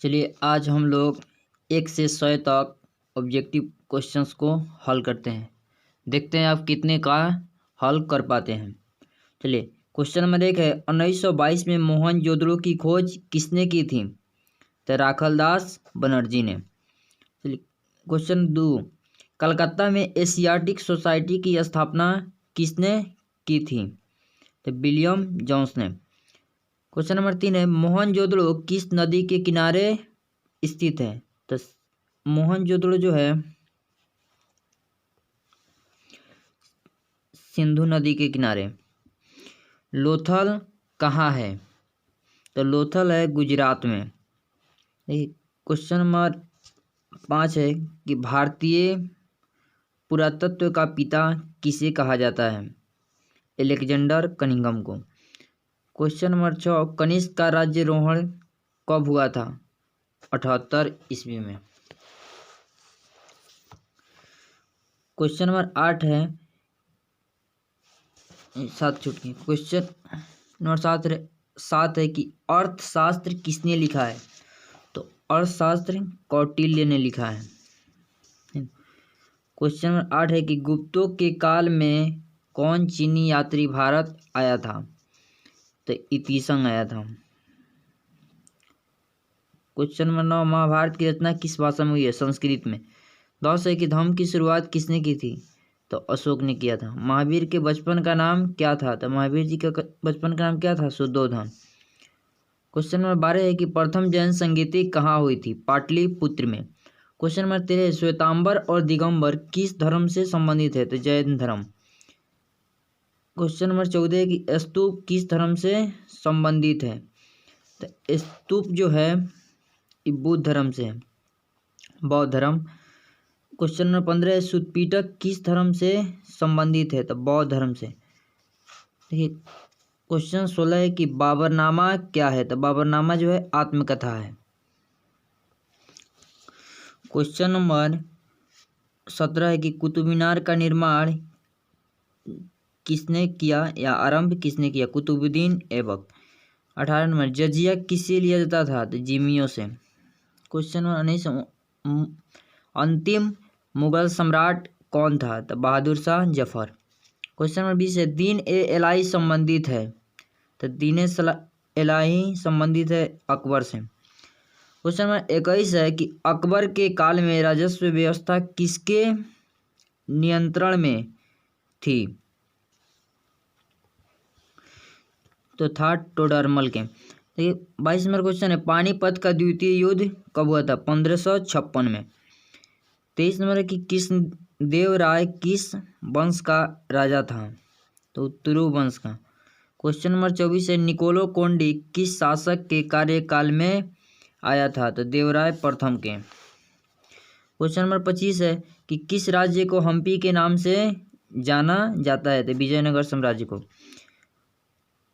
चलिए आज हम लोग 1 से 100 तक ऑब्जेक्टिव क्वेश्चंस को हल करते हैं। देखते हैं आप कितने का हल कर पाते हैं। चलिए क्वेश्चन नंबर 1 है 1922 में मोहनजोदड़ो की खोज किसने की थी? तो राखलदास बनर्जी ने। चलिए क्वेश्चन 2 कलकत्ता में एशियाटिक सोसाइटी की स्थापना किसने की थी? तो विलियम जोन्स ने। क्वेश्चन नंबर 3 है मोहनजोदड़ो किस नदी के किनारे स्थित है? तो मोहनजोदड़ो जो है सिंधु नदी के किनारे। लोथल कहाँ है? तो लोथल है गुजरात में। क्वेश्चन नंबर 5 है कि भारतीय पुरातत्व का पिता किसे कहा जाता है? अलेक्जेंडर कनिंघम को। क्वेश्चन नंबर 6 कनिष्क का राज्यारोहण कब हुआ था? 78 ईस्वी में। क्वेश्चन नंबर 8 है 7 छुटकी। क्वेश्चन नंबर 7 है कि अर्थशास्त्र किसने लिखा है? तो अर्थशास्त्र कौटिल्य ने लिखा है। क्वेश्चन नंबर 8 है कि गुप्तों के काल में कौन चीनी यात्री भारत आया था? तो ईतीसंग आया था। क्वेश्चन नंबर 9 महाभारत की रचना किस भाषा में हुई है? संस्कृत में। 10 है कि धम्म की शुरुआत किसने की थी? तो अशोक ने किया था। महावीर के बचपन का नाम क्या था? तो महावीर जी का बचपन का नाम क्या था? शुद्धोधन। क्वेश्चन नंबर 12 है कि प्रथम जैन संगीति कहाँ हुई थी? पाटलिपुत्र में। क्वेश्चन नंबर 13 श्वेतांबर और दिगंबर किस धर्म से संबंधित है? तो जैन धर्म। क्वेश्चन नंबर 14 है कि स्तूप किस धर्म से संबंधित है? तो स्तूप जो है ये बुद्ध धर्म से है, बौद्ध धर्म। क्वेश्चन नंबर 15 है सुत्पिटक किस धर्म से संबंधित है? तो बौद्ध धर्म से। देखिए क्वेश्चन 16 है कि बाबरनामा क्या है? तो बाबरनामा जो है आत्मकथा है। क्वेश्चन नंबर 17 है कि कुतुब मीनार का निर्माण किसने किया या आरंभ किसने किया? कुतुबुद्दीन ऐबक। 18 नंबर जजिया किससे लिया जाता था? तो जिम्मियों से। क्वेश्चन नंबर 19 अंतिम मुगल सम्राट कौन था? तो बहादुर शाह जफर। क्वेश्चन नंबर 20 है दीन ए इलाही संबंधित है? तो दीन इलाही संबंधित है अकबर से। क्वेश्चन नंबर 21 है कि अकबर के काल में राजस्व व्यवस्था किसके नियंत्रण में थी? तो था टोडरमल के। देखिए 22 नंबर क्वेश्चन है पानीपत का द्वितीय युद्ध कब हुआ था? 1556 में। 23 नंबर है कि कृष्णदेवराय किस वंश का राजा था? तो तुरु वंश का। क्वेश्चन नंबर 24 है निकोलो कोंडी किस शासक के कार्यकाल में आया था? तो देवराय प्रथम के। क्वेश्चन नंबर 25 है कि किस राज्य को हम्पी के नाम से जाना जाता है? तो विजयनगर साम्राज्य को।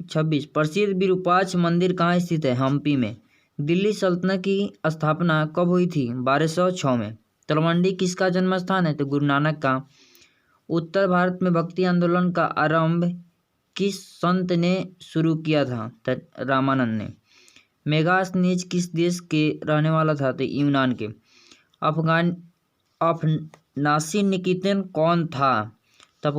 26 प्रसिद्ध विरूपाक्ष मंदिर कहाँ स्थित है? हम्पी में। दिल्ली सल्तनत की स्थापना कब हुई थी? 1206 में। तलवंडी किसका जन्म स्थान है? तो गुरु नानक का। उत्तर भारत में भक्ति आंदोलन का आरंभ किस संत ने शुरू किया था? तो रामानंद ने। मेगास्थनीज किस देश के रहने वाला था? तो यूनान के। अफनासी निकेतन कौन था? तो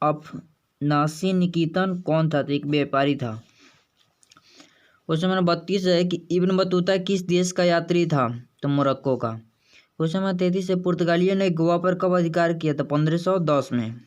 अफनासी निकेतन कौन था? तो एक व्यापारी था। क्वेश्चन नंबर 32 है कि इब्न बतूता किस देश का यात्री था? तो मोरक्को का। क्वेश्चन नंबर 33 है पुर्तगालियों ने गोवा पर कब अधिकार किया? था 1510 में।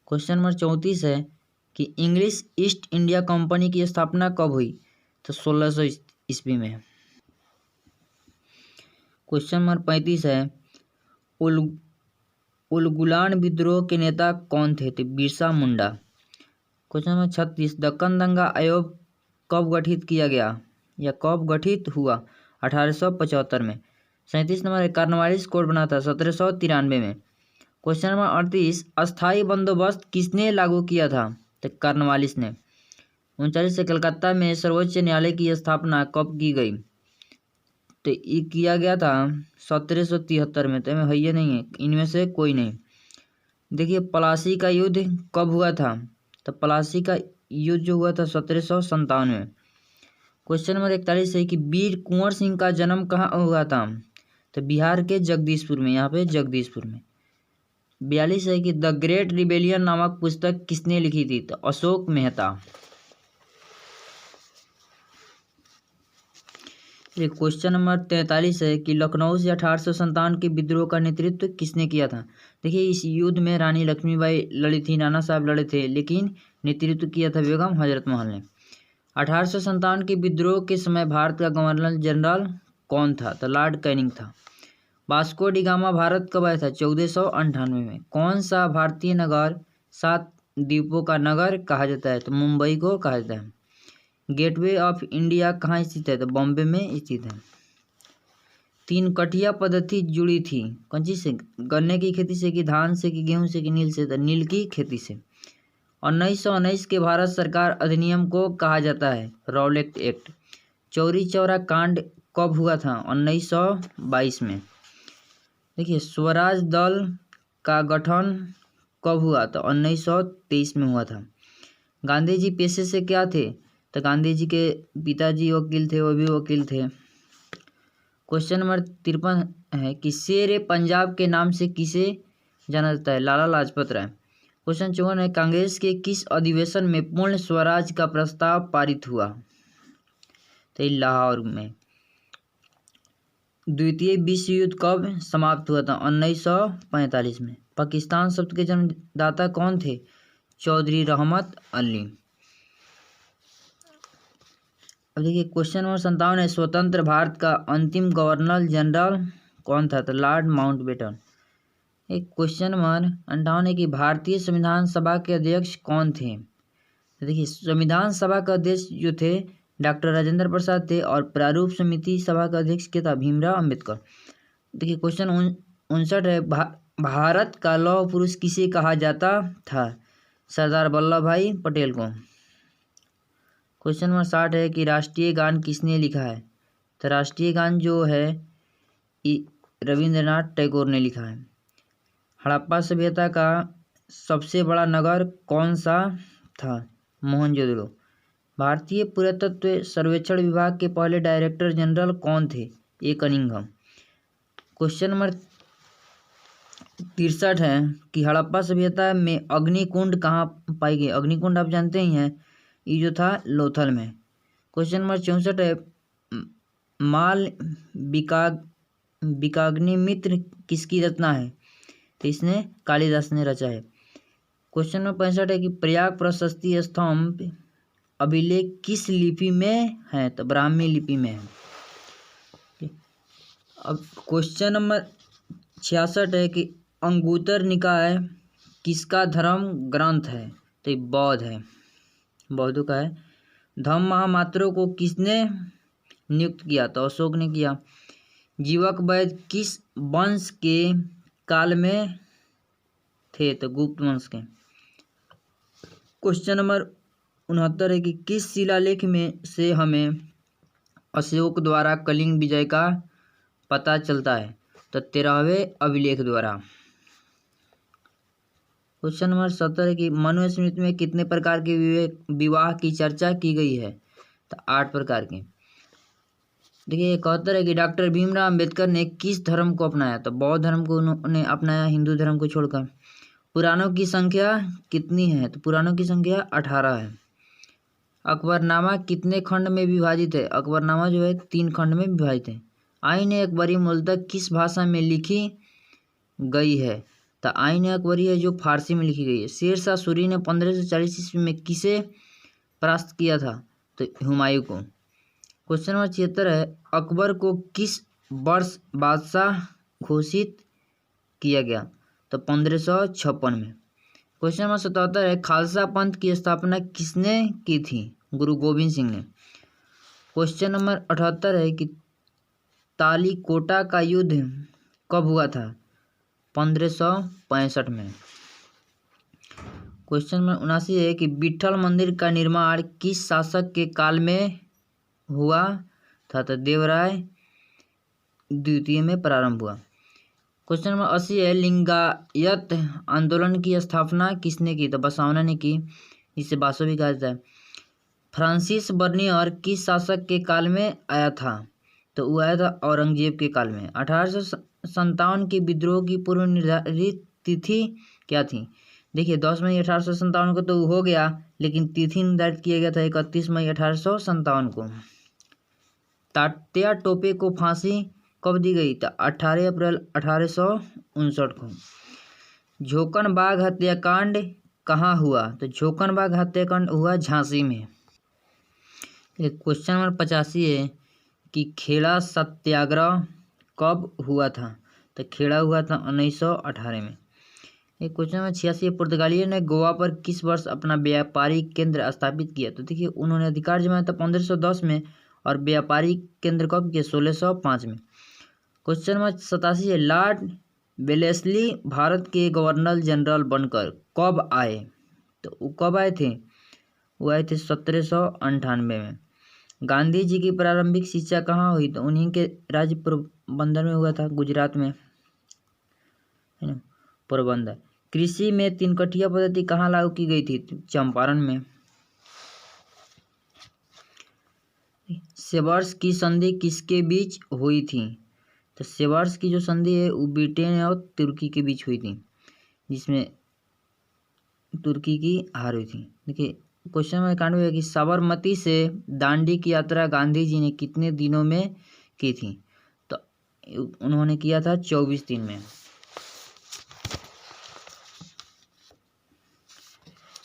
क्वेश्चन नंबर 34 है कि इंग्लिश ईस्ट इंडिया कंपनी की स्थापना कब हुई? तो 1600 ईस्वी में। क्वेश्चन नंबर 35 है उलगुलान विद्रोह के नेता कौन थे? तो बिरसा मुंडा। क्वेश्चन नंबर 36 दक्कन दंगा आयोग कब गठित किया गया या कब गठित हुआ? 1875 में। 37 नंबर कार्नवालिस कोड बना था 1793 में। क्वेश्चन नंबर 38 अस्थाई बंदोबस्त किसने लागू किया था? तो कार्नवालिस ने। 39 से कलकत्ता में सर्वोच्च न्यायालय की स्थापना कब की गई? तो ये किया गया था 1773 में। तो है ये नहीं है, इनमें से कोई नहीं। देखिए प्लासी का युद्ध कब हुआ था? तो प्लासी का युद्ध जो हुआ था 1757 में। क्वेश्चन नंबर 41 है कि वीर कुंवर सिंह का जन्म कहाँ हुआ था? तो बिहार के जगदीशपुर में, यहाँ पे जगदीशपुर में। 42 है कि द ग्रेट रिबेलियन नामक पुस्तक किसने लिखी थी? तो अशोक मेहता। क्वेश्चन नंबर 43 है कि लखनऊ से 1857 के विद्रोह का नेतृत्व किसने किया था? देखिए, इस युद्ध में रानी लक्ष्मीबाई लड़ी थी, नाना साहब लड़े थे, लेकिन नेतृत्व किया था बेगम हजरत महल ने। 1857 के विद्रोह के समय भारत का गवर्नर जनरल कौन था? तो लॉर्ड कैनिंग था। वास्को डी गामा भारत कब आया था? 1498 में। कौन सा भारतीय नगर 7 द्वीपों का नगर कहा जाता है? तो मुंबई को कहा जाता है। गेटवे ऑफ इंडिया कहाँ स्थित है? तो बॉम्बे में स्थित है। 3 कठिया पद्धति जुड़ी थी कौन चीज से? गन्ने की खेती से, कि धान से, कि गेहूं से, कि नील से? तो नील की खेती से। 1919 के भारत सरकार अधिनियम को कहा जाता है रॉलेट एक्ट। चौरी चौरा कांड कब हुआ था? 1922 में। देखिए, स्वराज दल का गठन कब हुआ? तो 1923 में हुआ था। गांधी जी पेशे से क्या थे? तो गांधी जी के पिताजी वकील थे, वो भी वकील थे। क्वेश्चन नंबर 53 है कि शेर पंजाब के नाम से किसे जाना जाता है? लाला लाजपत राय। क्वेश्चन 54 है कांग्रेस के किस अधिवेशन में पूर्ण स्वराज का प्रस्ताव पारित हुआ? तो लाहौर में। द्वितीय विश्व युद्ध कब समाप्त हुआ था? 1945 में। पाकिस्तान शब्द के जन्मदाता कौन थे? चौधरी रहमत अली। अब देखिए, क्वेश्चन नंबर 57 है स्वतंत्र भारत का अंतिम गवर्नर जनरल कौन था? तो लॉर्ड माउंटबेटन। एक क्वेश्चन नंबर 58 है कि भारतीय संविधान सभा के अध्यक्ष कौन थे? तो देखिए, संविधान सभा का अध्यक्ष जो थे डॉक्टर राजेंद्र प्रसाद थे, और प्रारूप समिति सभा का अध्यक्ष क्या था? भीमराव अम्बेडकर। देखिए, क्वेश्चन 59 है भारत का लौह पुरुष किसे कहा जाता था? सरदार वल्लभ भाई पटेल को। क्वेश्चन नंबर 60 है कि राष्ट्रीय गान किसने लिखा है? तो राष्ट्रीय गान जो है रविंद्रनाथ टैगोर ने लिखा है। हड़प्पा सभ्यता का सबसे बड़ा नगर कौन सा था? मोहनजोदड़ो। भारतीय पुरातत्व सर्वेक्षण विभाग के पहले डायरेक्टर जनरल कौन थे? ए कनिंघम। क्वेश्चन नंबर 63 है कि हड़प्पा सभ्यता में अग्निकुंड कहाँ पाई गई? अग्निकुंड आप जानते ही हैं, ये जो था लोथल में। क्वेश्चन नंबर 64 है माल विकाग्निमित्र किसकी रचना है? तो इसने कालिदास ने रचा है। क्वेश्चन नंबर 65 है कि प्रयाग प्रशस्ति स्तंभ अभिलेख किस लिपि में है? तो ब्राह्मी लिपि में है। अब क्वेश्चन नंबर 66 है कि अंगुत्तर निकाय किसका धर्म ग्रंथ है? तो बौद्ध है, बौद्धों का है। धम्म महामात्रों को किसने नियुक्त किया? तो अशोक ने किया। जीवक वैद्य किस वंश के काल में थे? तो गुप्त वंश के। क्वेश्चन नंबर 69 है कि किस शिलालेख में से हमें अशोक द्वारा कलिंग विजय का पता चलता है? तो 13वें अभिलेख द्वारा। क्वेश्चन नंबर 70 है कि मनुस्मृति में कितने प्रकार के विवाह की चर्चा की गई है? तो 8 प्रकार के। देखिए, 71 है कि डॉक्टर भीमराव अम्बेडकर ने किस धर्म को अपनाया? तो बौद्ध धर्म को उन्होंने अपनाया, हिंदू धर्म को छोड़कर। पुराणों की संख्या कितनी है? तो पुराणों की संख्या 18 है। अकबरनामा कितने खंड में विभाजित है? अकबरनामा जो है 3 खंड में विभाजित है। आईन अकबरी मूलतः किस भाषा में लिखी गई है? तो आईन अकबरी है जो फारसी में लिखी गई है। शेरशाह सूरी ने 1540 ईस्वी में किसे परास्त किया था? तो हुमायूं को। क्वेश्चन नंबर 76 है अकबर को किस वर्ष बादशाह घोषित किया गया? तो 1556 में। क्वेश्चन नंबर 77 है खालसा पंथ की स्थापना किसने की थी? गुरु गोविंद सिंह ने। क्वेश्चन नंबर 78 है कि तालीकोटा का युद्ध कब हुआ था? 1565 में। क्वेश्चन नंबर 79 है कि विट्ठल मंदिर का निर्माण किस शासक के काल में हुआ था? तो देवराय द्वितीय में प्रारंभ हुआ। क्वेश्चन नंबर 80 है लिंगायत आंदोलन की स्थापना किसने की? तो बसवाना ने की, जिसे बासो भी कहा जाता है। फ्रांसिस बर्नियर किस शासक के काल में आया था? तो वो आया था औरंगजेब के काल में। 1857 के विद्रोह की पूर्व निर्धारित तिथि क्या थी? देखिए 10 मई 1857 को तो हो गया, लेकिन तिथि निर्धारित किया गया था 31 मई 1857 को। तात्या टोपे को फांसी कब दी गई? तो 18 अप्रैल 1859 को। झोकन बाग हत्याकांड कहाँ हुआ? तो झोकन बाग हत्याकांड हुआ झांसी में। क्वेश्चन नंबर 85 है कि खेड़ा सत्याग्रह कब हुआ था? तो खेड़ा हुआ था 1918 में। एक क्वेश्चन नंबर 86, पुर्तगालियों ने गोवा पर किस वर्ष अपना व्यापारिक केंद्र स्थापित किया? तो देखिए उन्होंने अधिकार जमाया था 1510 में और व्यापारिक केंद्र कब किया? 1605 में। क्वेश्चन नंबर 87 है, लॉर्ड वेलेस्ली भारत के गवर्नर जनरल बनकर कब आए? तो वो कब आए थे? वो आए थे 1798 में। गांधी जी की प्रारंभिक शिक्षा कहाँ हुई? तो उन्हीं के राज्य पोरबंदर में हुआ था, गुजरात में, है ना, पोरबंदर। कृषि में 3 कटिया पद्धति कहाँ लागू की गई थी? चंपारण में। सेवर्स की संधि किसके बीच हुई थी? तो सेवर्स की जो संधि है वो ब्रिटेन और तुर्की के बीच हुई थी, जिसमें तुर्की की हार हुई थी। देखिए क्वेश्चन नंबर 91 है कि साबरमती से दांडी की यात्रा गांधी जी ने कितने दिनों में की थी? तो उन्होंने किया था 24 दिन में।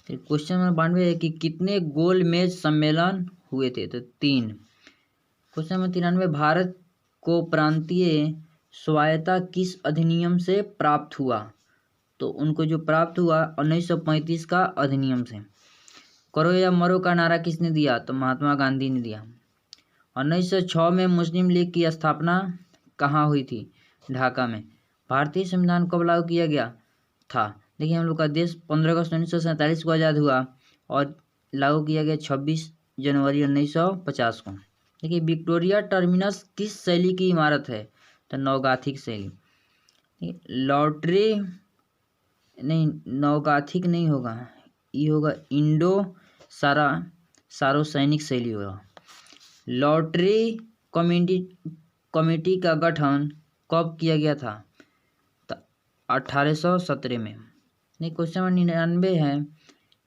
क्वेश्चन नंबर 92 है कि कितने गोलमेज सम्मेलन हुए थे? तो 3। क्वेश्चन नंबर 93, भारत को प्रांतीय स्वायत्तता किस अधिनियम से प्राप्त हुआ? तो उनको जो प्राप्त हुआ 1935 का अधिनियम से। करो या मरो का नारा किसने दिया? तो महात्मा गांधी ने दिया। 1906 में मुस्लिम लीग की स्थापना कहाँ हुई थी? ढाका में। भारतीय संविधान कब लागू किया गया था? देखिए हम लोग का देश 15 अगस्त 1947 को आज़ाद हुआ और लागू किया गया 26 जनवरी 1950 को। देखिए विक्टोरिया टर्मिनस किस शैली की इमारत है? तो नवगाथिक शैली। लॉटरी नहीं, नवगाथिक नहीं होगा, ये होगा इंडो सारोसैनिक शैली होगा। लॉटरी कमेटी का गठन कब किया गया था? तो 1817 में। नहीं, क्वेश्चन नंबर 99 है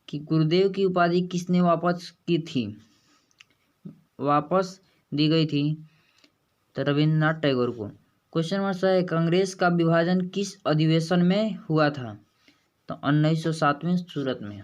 कि गुरुदेव की उपाधि किसने वापस की थी? वापस दी गई थी तो रविन्द्रनाथ टैगोर को। क्वेश्चन नंबर 100 है, कांग्रेस का विभाजन किस अधिवेशन में हुआ था? तो 1907 में सूरत में।